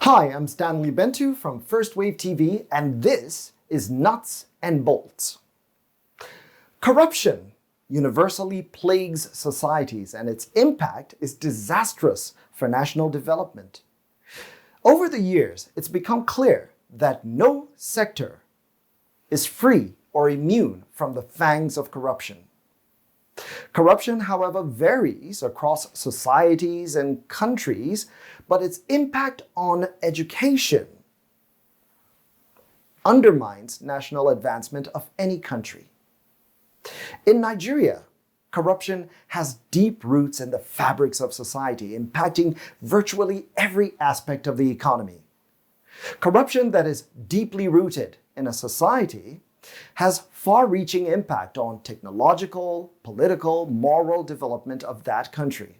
Hi, I'm Stanley Bentu from First Wave TV, and this is Nuts and Bolts. Corruption universally plagues societies, and its impact is disastrous for national development. Over the years, it's become clear that no sector is free or immune from the fangs of corruption. Corruption, however, varies across societies and countries, but its impact on education undermines national advancement of any country. In Nigeria, corruption has deep roots in the fabrics of society, impacting virtually every aspect of the economy. Corruption that is deeply rooted in a society has far-reaching impact on technological, political, moral development of that country.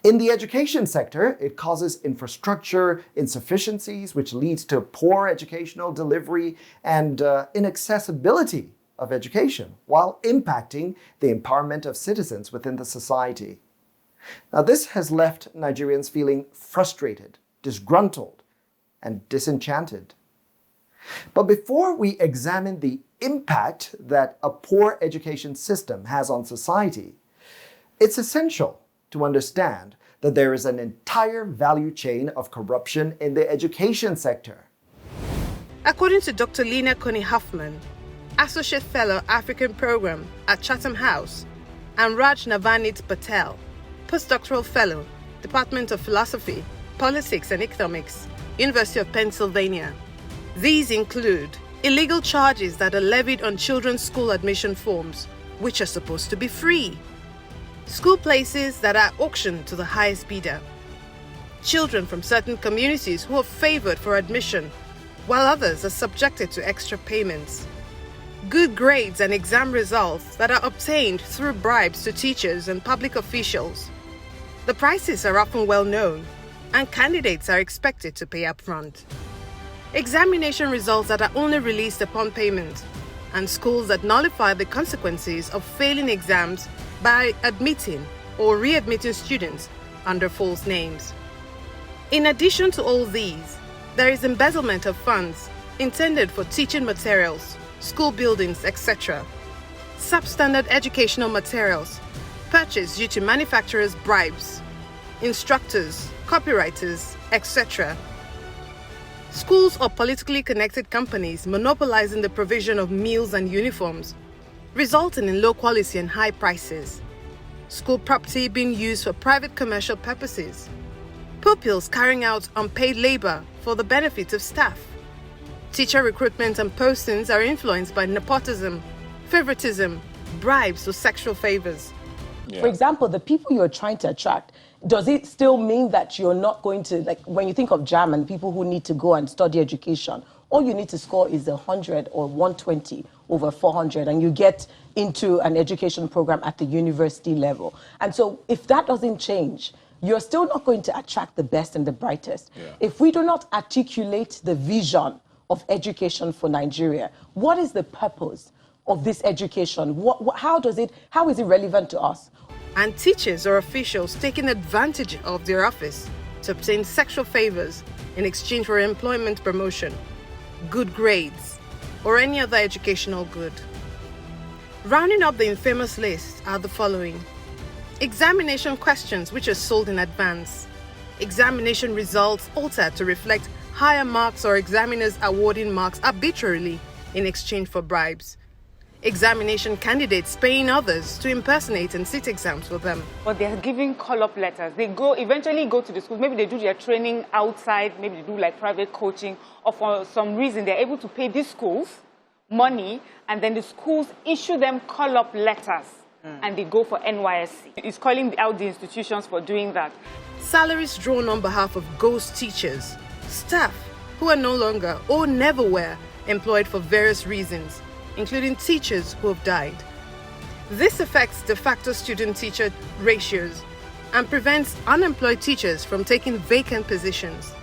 In the education sector, it causes infrastructure insufficiencies, which leads to poor educational delivery and inaccessibility of education, while impacting the empowerment of citizens within the society. Now, this has left Nigerians feeling frustrated, disgruntled, and disenchanted. But before we examine the impact that a poor education system has on society, it's essential to understand that there is an entire value chain of corruption in the education sector. According to Dr. Lina Koni-Huffman, Associate Fellow African Program at Chatham House, and Raj Navanit Patel, Postdoctoral Fellow, Department of Philosophy, Politics and Economics, University of Pennsylvania. These include illegal charges that are levied on children's school admission forms, which are supposed to be free, school places that are auctioned to the highest bidder, children from certain communities who are favored for admission, while others are subjected to extra payments, good grades and exam results that are obtained through bribes to teachers and public officials. The prices are often well known, and candidates are expected to pay upfront. Examination results that are only released upon payment, and schools that nullify the consequences of failing exams by admitting or readmitting students under false names. In addition to all these, there is embezzlement of funds intended for teaching materials, school buildings, etc. Substandard educational materials purchased due to manufacturers' bribes, instructors, copywriters, etc. Schools or politically connected companies monopolizing the provision of meals and uniforms, resulting in low quality and high prices. School property being used for private commercial purposes. Pupils carrying out unpaid labor for the benefit of staff. Teacher recruitment and postings are influenced by nepotism, favoritism, bribes, or sexual favors. For example, the people you're trying to attract, does it still mean that you're not going to, like when you think of JAM and people who need to go and study education, all you need to score is 100 or 120 over 400 and you get into an education program at the university level. And so if that doesn't change, you're still not going to attract the best and the brightest. If we do not articulate the vision of education for Nigeria, what is the purpose of this education? How is it relevant to us? And teachers or officials taking advantage of their office to obtain sexual favors in exchange for employment promotion, good grades, or any other educational good. Rounding up the infamous list are the following: examination questions which are sold in advance, examination results altered to reflect higher marks or examiners awarding marks arbitrarily in exchange for bribes, examination candidates paying others to impersonate and sit exams for them. But they're giving call-up letters. They eventually go to the schools. Maybe they do their training outside. Maybe they do like private coaching. Or for some reason, they're able to pay these schools money. And then the schools issue them call-up letters. And they go for NYSC. It's calling out the institutions for doing that. Salaries drawn on behalf of ghost teachers, staff who are no longer or never were employed for various reasons, including teachers who have died. This affects de facto student-teacher ratios and prevents unemployed teachers from taking vacant positions.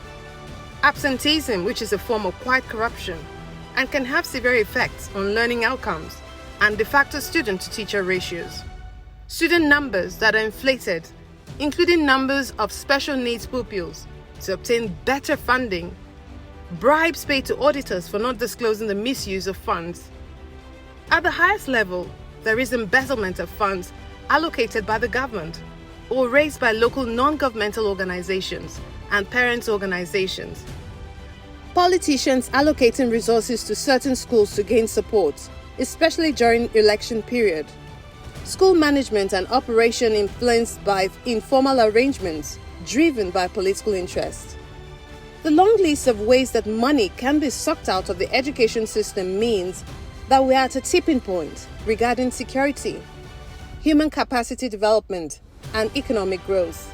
Absenteeism, which is a form of quiet corruption and can have severe effects on learning outcomes and de facto student-to-teacher ratios. Student numbers that are inflated, including numbers of special needs pupils, to obtain better funding, bribes paid to auditors for not disclosing the misuse of funds. At the highest level, there is embezzlement of funds allocated by the government or raised by local non-governmental organizations and parents' organizations. Politicians allocating resources to certain schools to gain support, especially during election period. School management and operation influenced by informal arrangements driven by political interest. The long list of ways that money can be sucked out of the education system means that we are at a tipping point regarding security, human capacity development, and economic growth.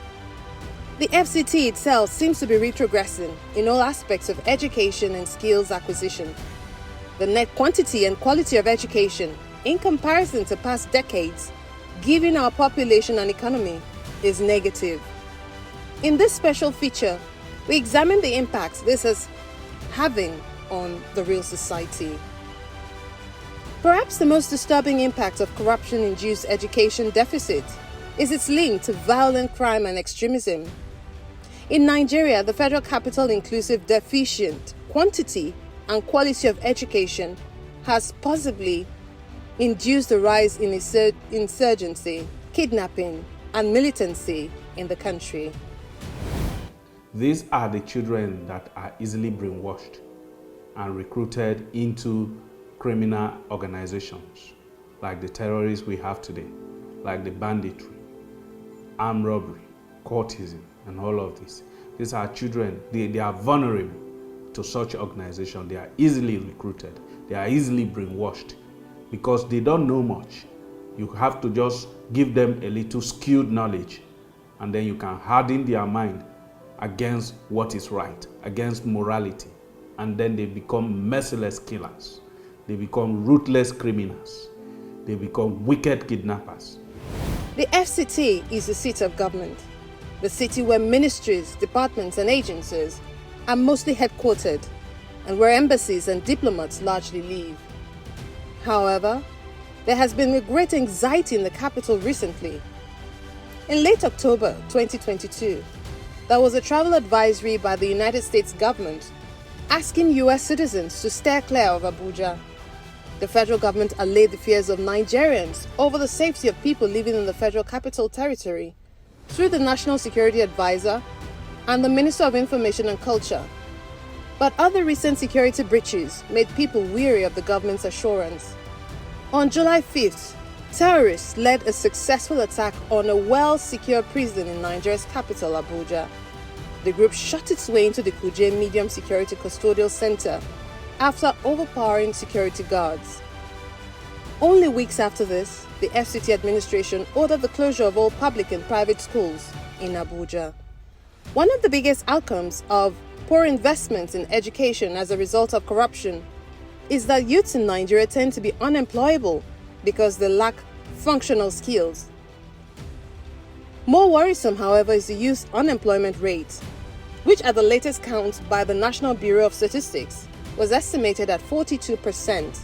The FCT itself seems to be retrogressing in all aspects of education and skills acquisition. The net quantity and quality of education, in comparison to past decades, given our population and economy, is negative. In this special feature, we examine the impact this is having on the real society. Perhaps the most disturbing impact of corruption-induced education deficit is its link to violent crime and extremism. In Nigeria, the Federal Capital inclusive deficient quantity and quality of education has possibly induced the rise in insurgency, kidnapping, and militancy in the country. These are the children that are easily brainwashed and recruited into criminal organizations, like the terrorists we have today, like the banditry, armed robbery, courtism, and all of this. These are children, they are vulnerable to such organizations. They are easily recruited, they are easily brainwashed because they don't know much. You have to just give them a little skilled knowledge, and then you can harden their mind against what is right, against morality, and then they become merciless killers. They become ruthless criminals. They become wicked kidnappers. The FCT is the seat of government, the city where ministries, departments, and agencies are mostly headquartered, and where embassies and diplomats largely live. However, there has been a great anxiety in the capital recently. In late October 2022, there was a travel advisory by the United States government asking US citizens to steer clear of Abuja. The federal government allayed the fears of Nigerians over the safety of people living in the Federal Capital Territory through the National Security Advisor and the Minister of Information and Culture. But other recent security breaches made people weary of the government's assurance. On July 5th, terrorists led a successful attack on a well-secured prison in Nigeria's capital, Abuja. The group shot its way into the Kuje Medium Security Custodial Center after overpowering security guards. Only weeks after this, the FCT administration ordered the closure of all public and private schools in Abuja. One of the biggest outcomes of poor investments in education as a result of corruption is that youths in Nigeria tend to be unemployable because they lack functional skills. More worrisome, however, is the youth unemployment rate, which at the latest count by the National Bureau of Statistics was estimated at 42%.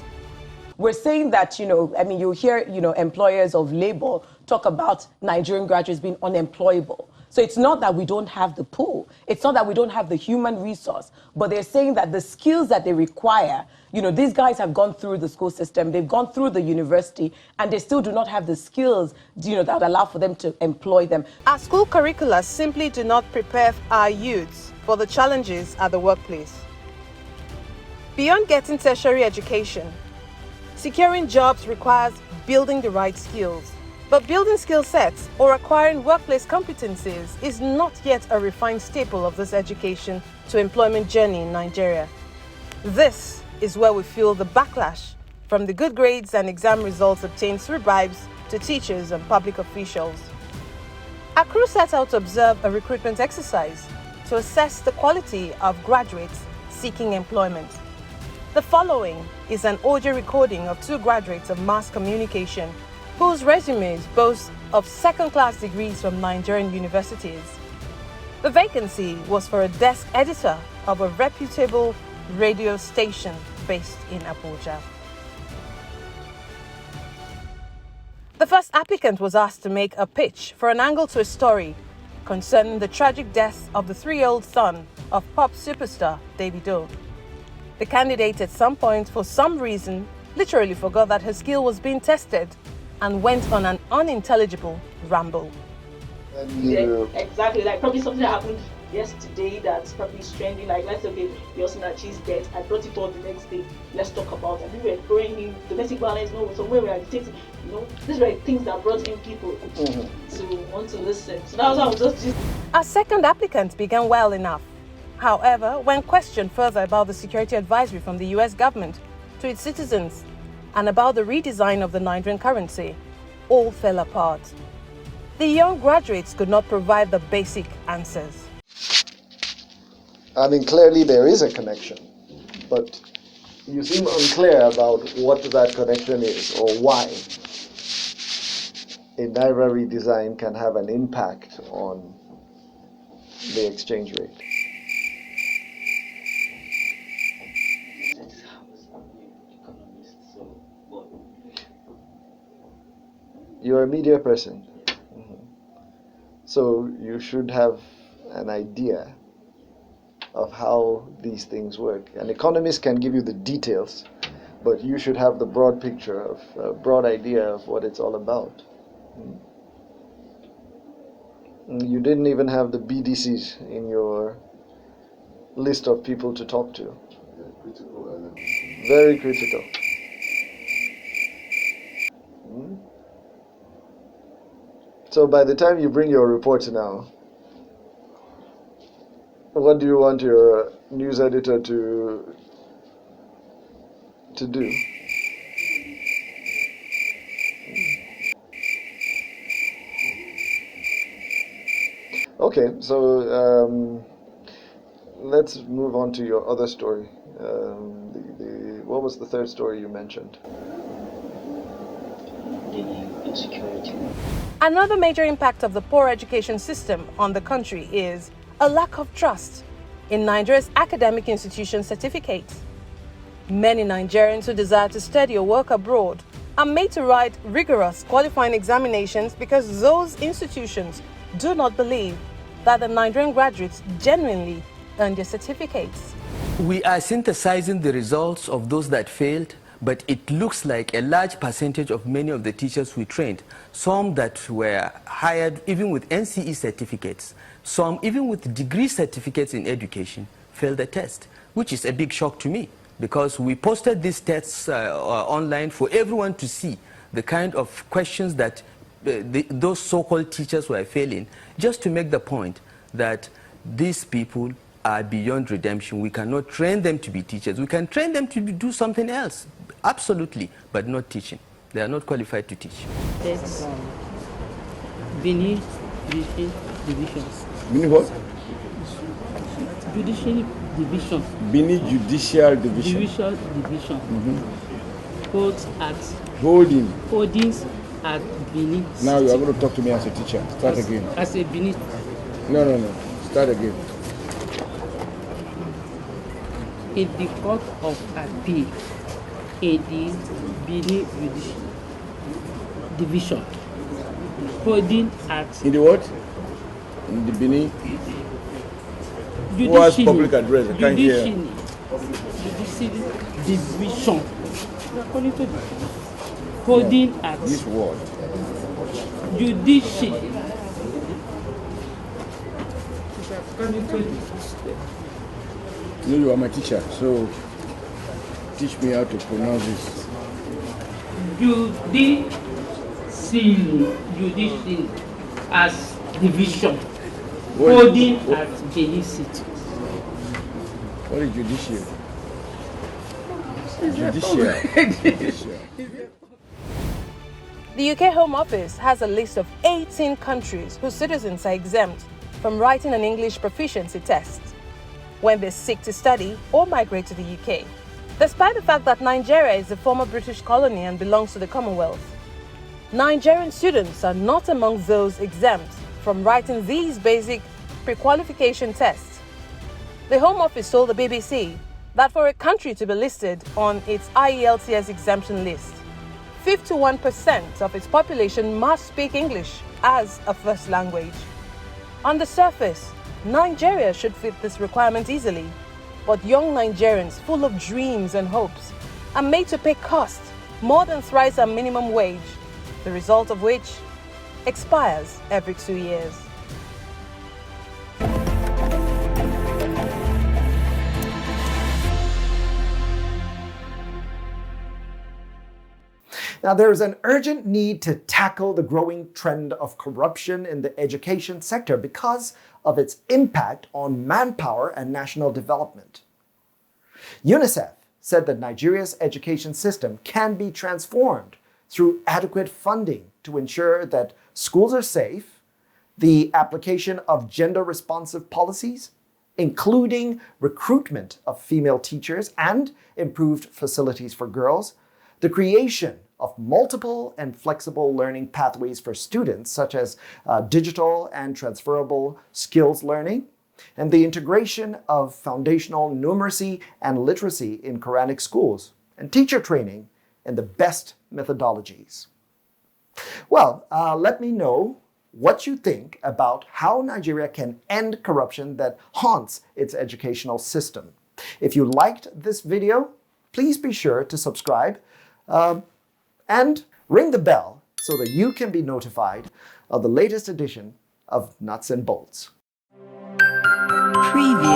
We're saying that, you hear, employers of labor talk about Nigerian graduates being unemployable. So it's not that we don't have the pool. It's not that we don't have the human resource, but they're saying that the skills that they require, these guys have gone through the school system, they've gone through the university, and they still do not have the skills, that allow for them to employ them. Our school curricula simply do not prepare our youths for the challenges at the workplace. Beyond getting tertiary education, securing jobs requires building the right skills. But building skill sets or acquiring workplace competencies is not yet a refined staple of this education to employment journey in Nigeria. This is where we feel the backlash from the good grades and exam results obtained through bribes to teachers and public officials. Our crew set out to observe a recruitment exercise to assess the quality of graduates seeking employment. The following is an audio recording of two graduates of mass communication whose resumes boast of second-class degrees from Nigerian universities. The vacancy was for a desk editor of a reputable radio station based in Abuja. The first applicant was asked to make a pitch for an angle to a story concerning the tragic death of the 3-year-old son of pop superstar Davido. The candidate at some point, for some reason, literally forgot that her skill was being tested and went on an unintelligible ramble. Yeah, exactly, like probably something that happened yesterday that's probably trending, like let's say, okay, Osinachi's death, I brought it all the next day, let's talk about it. And we were throwing him domestic violence, no, so where we are dictating, these were things that brought in people to want to listen. So that was how I was just. Our second applicant began well enough. However, when questioned further about the security advisory from the US government to its citizens and about the redesign of the Nigerian currency, all fell apart. The young graduates could not provide the basic answers. I mean, clearly there is a connection, but you seem unclear about what that connection is or why a Naira redesign can have an impact on the exchange rate. You're a media person, so you should have an idea of how these things work. An economist can give you the details, but you should have the broad picture, of a broad idea of what it's all about. You didn't even have the BDCs in your list of people to talk to. Very critical. So by the time you bring your reports now, what do you want your news editor to do? Okay, so let's move on to your other story. What was the third story you mentioned? The insecurity. Another major impact of the poor education system on the country is a lack of trust in Nigeria's academic institution certificates. Many Nigerians who desire to study or work abroad are made to write rigorous qualifying examinations because those institutions do not believe that the Nigerian graduates genuinely earn their certificates. We are synthesizing the results of those that failed, but it looks like a large percentage of many of the teachers we trained, some that were hired even with NCE certificates, some even with degree certificates in education, failed the test, which is a big shock to me because we posted these tests online for everyone to see the kind of questions that those so-called teachers were failing, just to make the point that these people are beyond redemption. We cannot train them to be teachers. We can train them to do something else, absolutely, but not teaching. They are not qualified to teach. That's Bini Judicial Divisions. Bini what? Judicial Division. Bini Judicial Division. Judicial Division. Holds at holdings at Bini. Now you are going to talk to me as a teacher. Start again. As a Bini. No. Start again. In the Court of Appeal, in the Bini Judicial Division, holding at. In the what? In the Bini. Who has public address? I can't hear. Judicial Division. According to the holding at. This word. Judicial. You know you are my teacher, so teach me how to pronounce this. Judicial as division. Holding at Benin City. What is judicial? Judicial. The UK Home Office has a list of 18 countries whose citizens are exempt from writing an English proficiency test when they seek to study or migrate to the UK, despite the fact that Nigeria is a former British colony and belongs to the Commonwealth. Nigerian students are not among those exempt from writing these basic pre-qualification tests. The Home Office told the BBC that for a country to be listed on its IELTS exemption list, 51% of its population must speak English as a first language. On the surface, Nigeria should fit this requirement easily, but young Nigerians full of dreams and hopes are made to pay costs more than thrice our minimum wage, the result of which expires every 2 years. Now, there is an urgent need to tackle the growing trend of corruption in the education sector because of its impact on manpower and national development. UNICEF said that Nigeria's education system can be transformed through adequate funding to ensure that schools are safe, the application of gender-responsive policies, including recruitment of female teachers and improved facilities for girls, the creation of multiple and flexible learning pathways for students, such as digital and transferable skills learning, and the integration of foundational numeracy and literacy in Quranic schools, and teacher training in the best methodologies. Well, let me know what you think about how Nigeria can end corruption that haunts its educational system. If you liked this video, please be sure to subscribe and ring the bell so that you can be notified of the latest edition of Nuts and Bolts. Preview.